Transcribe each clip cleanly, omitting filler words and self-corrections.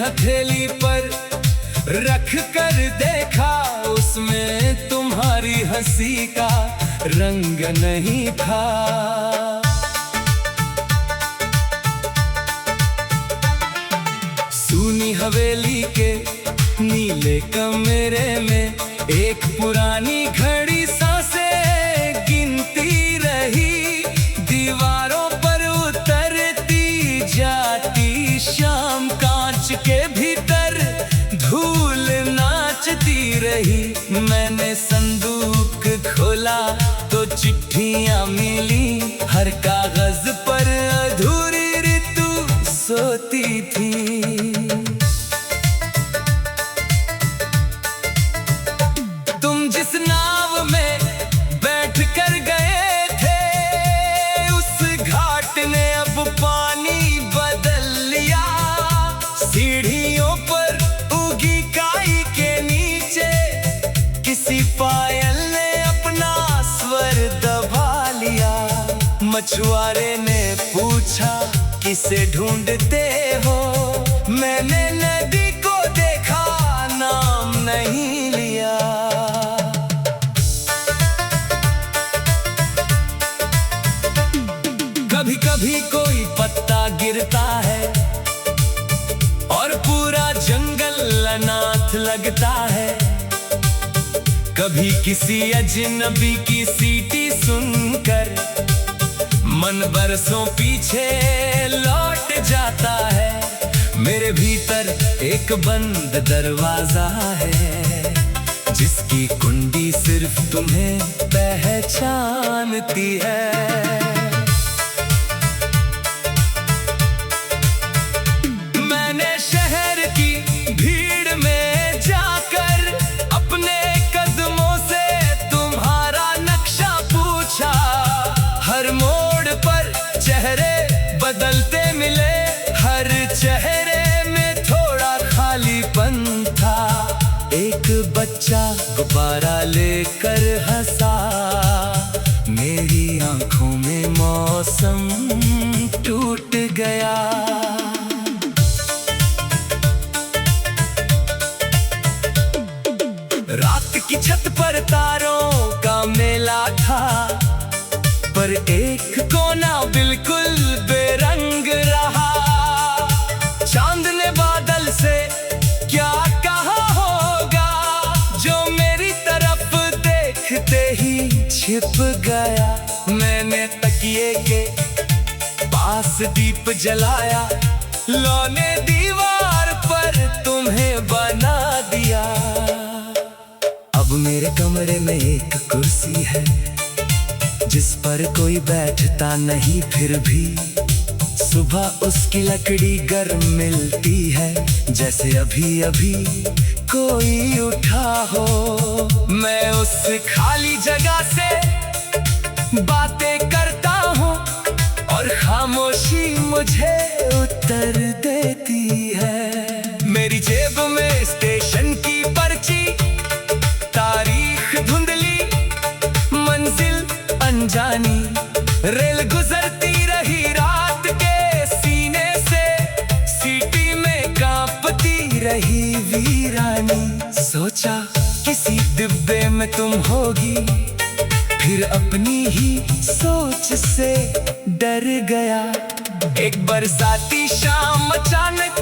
हथेली पर रख कर देखा, उसमें तुम्हारी हंसी का रंग नहीं था। सूनी हवेली के नीले कमरे में एक पुरानी घड़ी सांसें गिनती रही, दीवारों पर उतरती जाती शाम कांच के भीतर धूल नाचती रही। मैंने संदूक खोला तो चिट्ठियां मिली, हर कागज पर अधूरी ऋतु सोती थी। तुम जिस नाव में बैठ कर गए थे, उस घाट ने अब पानी बदल लिया। सीढ़ियों पर उगी काई के नीचे किसी पायल ने अपना स्वर दबा लिया। मछुआरे ने पूछा किसे ढूंढते हो, मैंने नदी को देखा नाम नहीं लिया। कभी कभी कोई पत्ता गिरता है और पूरा जंगल अनाथ लगता है। कभी किसी अजनबी की सीटी सुनकर मन बरसों पीछे लौट जाता है। मेरे भीतर एक बंद दरवाजा है, जिसकी कुंडी सिर्फ तुम्हें पहचानती है। मैंने शहर की भीड़ में जाकर अपने कदमों से तुम्हारा नक्शा पूछा। हर मोड़ पर चेहरे बदलते मिले, हर चेहरे में थोड़ा खालीपन था। एक बच्चा गुब्बारा लेकर हंसा, मेरी आंखों में मौसम टूट गया। रात की छत पर तारों का मेला था, पर एक कोना बिल्कुल बेरंग रहा। चांद ने बादल से क्या कहा होगा, जो मेरी तरफ देखते ही छिप गया। मैंने तकिए के पास दीप जलाया, लौने दीवार पर तुम्हें बना दिया। अब मेरे कमरे में एक कुर्सी है, जिस पर कोई बैठता नहीं, फिर भी सुबह उसकी लकड़ी गर्म मिलती है, जैसे अभी अभी कोई उठा हो। मैं उस खाली जगह से बातें करता हूँ और खामोशी मुझे उत्तर देती है। मेरी जेब में स्टेशन की पर्ची, तारीख धुंधली, मंजिल अनजानी। रेल गुजरती रही रात के सीने से, सीटी में कांपती रही वीरानी। सोचा किसी डिब्बे में तुम होगी, फिर अपनी ही सोच से डर गया। एक बरसाती शाम अचानक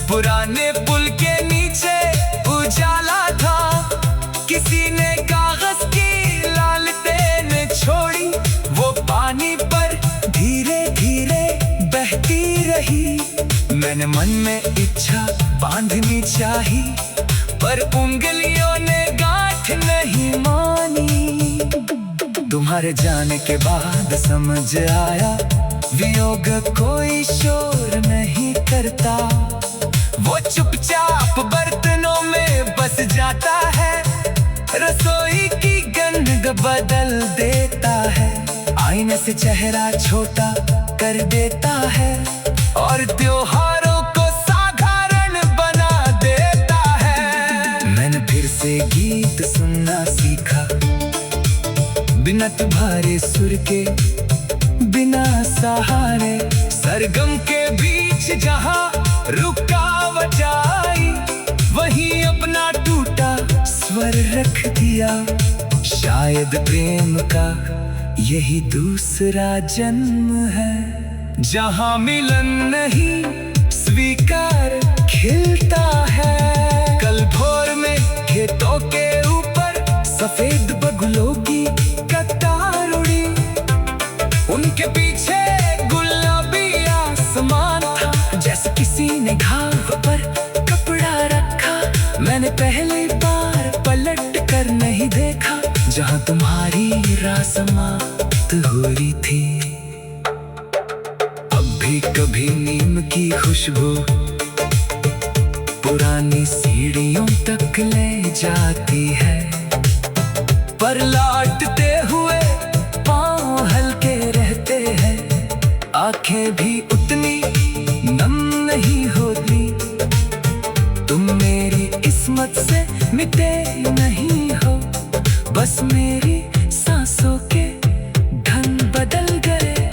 पुराने पुल के नीचे उजाला था। किसी ने कागज की लालटेन छोड़ी, वो पानी पर धीरे धीरे बहती रही। मैंने मन में इच्छा बांधनी चाही, पर उंगलियों ने गांठ नहीं मानी। तुम्हारे जाने के बाद समझ आया, वियोग कोई शोर नहीं करता। वो चुपचाप बर्तनों में बस जाता है, रसोई की गंध बदल देता है। आईने से चेहरा छोटा कर देता है, और त्योहारों को साधारण बना देता है। मैंने फिर से गीत सुनना सीखा, बिना तुम्हारे सुर के, बिना सहारे। सरगम के बीच जहां रुकावट आई, वहीं अपना टूटा स्वर रख दिया। शायद प्रेम का यही दूसरा जन्म है, जहां मिलन नहीं स्वीकार खिलता है। कल भोर में खेतों के ऊपर सफेद बगुलों की कतार उड़ी, उनके पीछे गुलाबी आसमान था, जैसे किसी ने घाव पर कपड़ा रखा। मैंने पहली बार पलट कर नहीं देखा, जहां तुम्हारी राह समाप्त हुई थी। अब भी कभी नीम की खुशबू पुरानी सीढ़ियों तक ले जाती है, पर लौटते हुए पांव हल्के रहते हैं। आंखें भी उतनी नम नहीं होती, तुम मेरी किस्मत से मिटे नहीं हो, बस मेरी सांसों के ढंग बदल गए।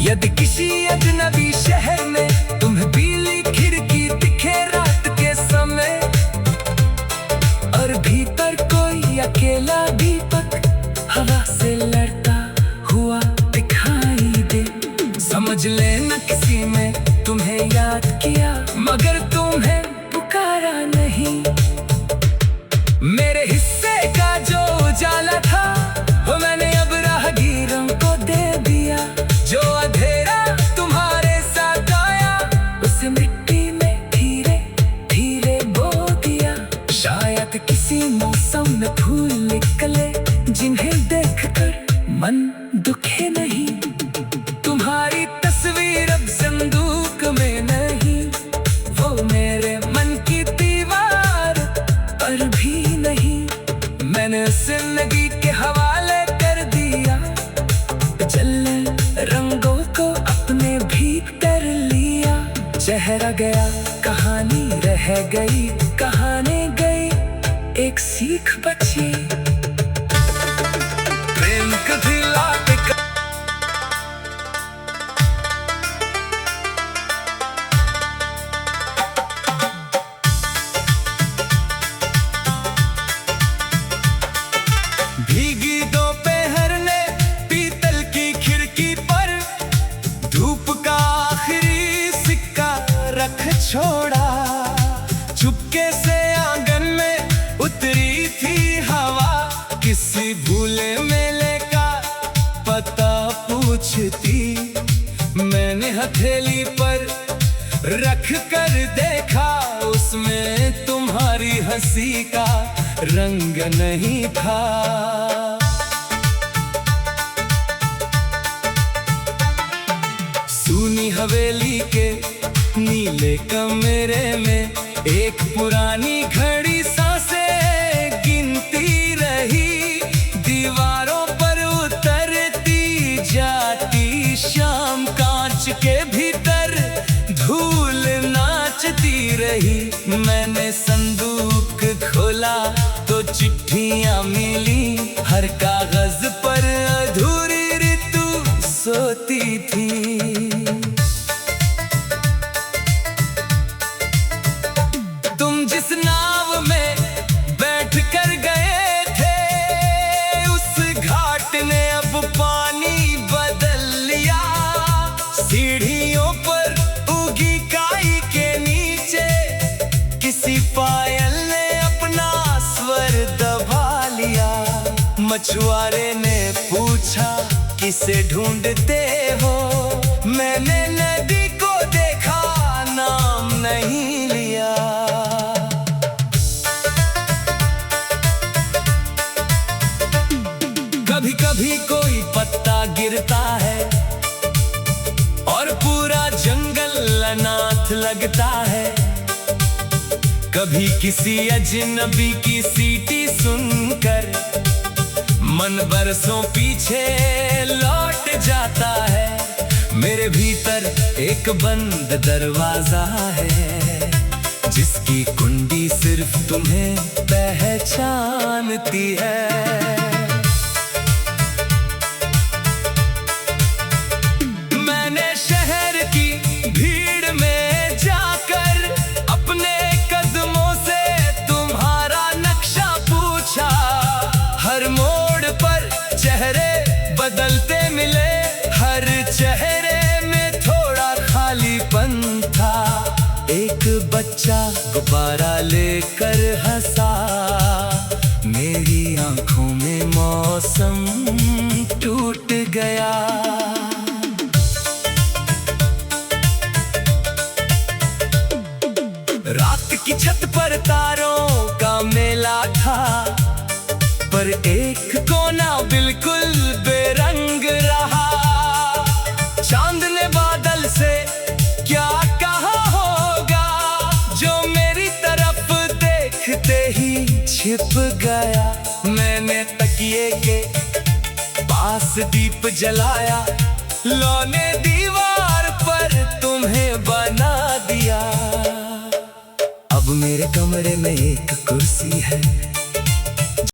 यदि किसी अजनबी शहर में तुम्हें पीली खिड़की दिखे रात के समय, और भीतर कोई अकेला दीपक हवा से लड़ता हुआ दिखाई दे, समझ लेना किसी ने तुम्हें याद किया, मगर तुम्हें पुकारा नहीं। मेरे हिस्से का जो उजाला था, वो मैंने अब राहगीरों को दे दिया। जो अंधेरा तुम्हारे साथ आया, उसे मिट्टी में धीरे धीरे बो दिया। शायद किसी मौसम में फूल निकले, जिन्हें देखकर मन दुखे नहीं। तुम्हारी तस्वीर अब संदूक में नहीं, वो मेरे मन की दीवार पर भी नहीं। मैंने जिंदगी के हवाले कर दिया, चलने रंगों को अपने भीतर लिया। चेहरा गया कहानी रह गई, कहानी गई एक सीख बची। प्रेम कभी लौट कर भीगी दोपहर ने पीतल की खिड़की पर धूप का आखिरी सिक्का रख छोड़ा। चुपके से आंगन में उतरी थी हवा, किसी भूले मेले का पता पूछती। मैंने हथेली पर रख कर देखा, उसमें तुम्हारी हंसी का रंग नहीं था। सूनी हवेली के नीले कमरे में एक पुरानी घड़ी सांसें गिनती रही। दीवारों पर उतरती जाती शाम, कांच के भीतर धूल नाचती रही। मैंने संदूक खोला तो चिट्ठियां मिली, हर कागज पर अधूरी ऋतु सोती थी। तुम जिस नाव में बैठ कर गए थे, उस घाट ने अब पानी बदल लिया। सीढ़ियों पर उगी काई के नीचे किसी पायल ने अपना स्वर दबा लिया। मछुआरे ने पूछा किसे ढूंढते हो, मैंने नदी को देखा नाम नहीं लिया। कभी कभी कोई पत्ता गिरता है और पूरा जंगल अनाथ लगता है। कभी किसी अजनबी की सीटी सुनकर मन बरसों पीछे लौट जाता है। मेरे भीतर एक बंद दरवाजा है, जिसकी कुंडी सिर्फ तुम्हें पहचानती है। मैंने शहर की पर तारों का मेला था, पर एक कोना बिल्कुल बेरंग रहा। चांद ने बादल से क्या कहा होगा, जो मेरी तरफ देखते ही छिप गया। मैंने तकिए के पास दीप जलाया, लौ ने दीवार पर तुम्हें बना दिया। अब मेरे कमरे में एक कुर्सी है,